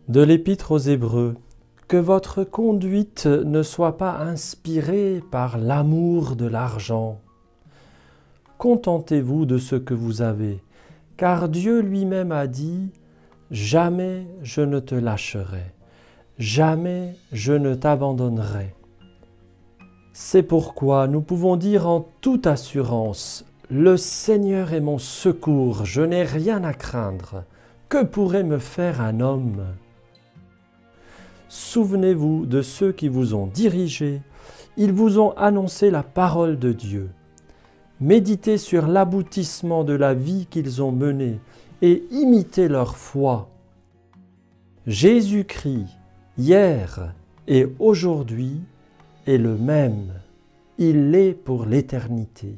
De l'Épître aux Hébreux, que votre conduite ne soit pas inspirée par l'amour de l'argent. Contentez-vous de ce que vous avez, car Dieu lui-même a dit « Jamais je ne te lâcherai, jamais je ne t'abandonnerai ». C'est pourquoi nous pouvons dire en toute assurance « Le Seigneur est mon secours, je n'ai rien à craindre. Que pourrait me faire un homme ?» Souvenez-vous de ceux qui vous ont dirigés, ils vous ont annoncé la parole de Dieu. Méditez sur l'aboutissement de la vie qu'ils ont menée et imitez leur foi. Jésus-Christ, hier et aujourd'hui, est le même. Il l'est pour l'éternité.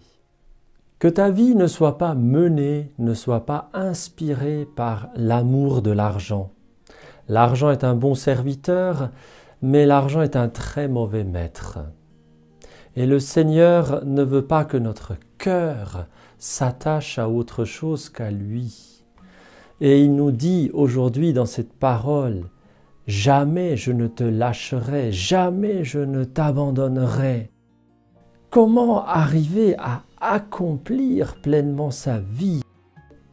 Que ta vie ne soit pas menée, ne soit pas inspirée par l'amour de l'argent. L'argent est un bon serviteur, mais l'argent est un très mauvais maître. Et le Seigneur ne veut pas que notre cœur s'attache à autre chose qu'à lui. Et il nous dit aujourd'hui dans cette parole, « Jamais je ne te lâcherai, jamais je ne t'abandonnerai ». Comment arriver à accomplir pleinement sa vie ?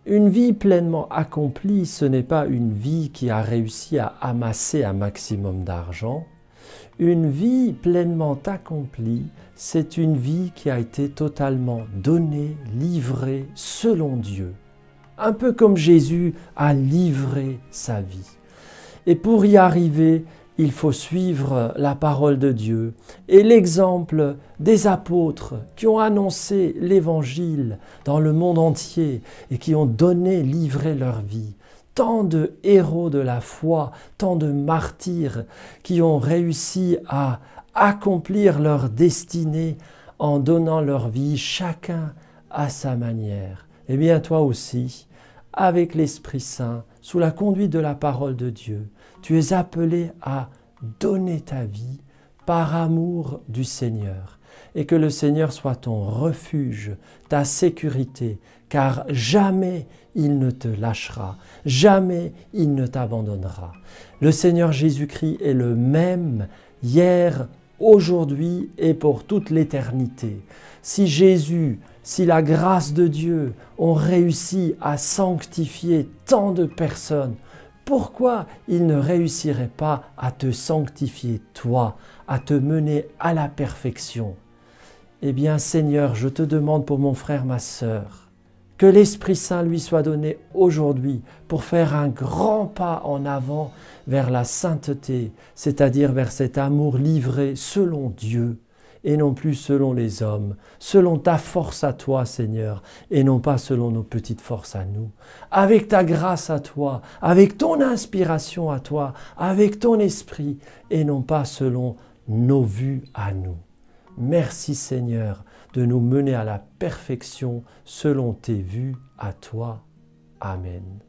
Une vie pleinement accomplie, ce n'est pas une vie qui a réussi à amasser un maximum d'argent. Une vie pleinement accomplie, c'est une vie qui a été totalement donnée, livrée selon Dieu. Un peu comme Jésus a livré sa vie. Et pour y arriver, il faut suivre la parole de Dieu et l'exemple des apôtres qui ont annoncé l'Évangile dans le monde entier et qui ont donné, livré leur vie. Tant de héros de la foi, tant de martyrs qui ont réussi à accomplir leur destinée en donnant leur vie, chacun à sa manière. Eh bien toi aussi, avec l'Esprit Saint, sous la conduite de la parole de Dieu, tu es appelé à donner ta vie par amour du Seigneur et que le Seigneur soit ton refuge, ta sécurité, car jamais il ne te lâchera, jamais il ne t'abandonnera. Le Seigneur Jésus-Christ est le même hier, aujourd'hui et pour toute l'éternité. Si Jésus, si la grâce de Dieu ont réussi à sanctifier tant de personnes, pourquoi il ne réussirait pas à te sanctifier toi, à te mener à la perfection? Eh bien Seigneur, je te demande pour mon frère, ma sœur, que l'Esprit Saint lui soit donné aujourd'hui pour faire un grand pas en avant vers la sainteté, c'est-à-dire vers cet amour livré selon Dieu et non plus selon les hommes, selon ta force à toi, Seigneur, et non pas selon nos petites forces à nous. Avec ta grâce à toi, avec ton inspiration à toi, avec ton esprit, et non pas selon nos vues à nous. Merci, Seigneur, de nous mener à la perfection selon tes vues à toi. Amen.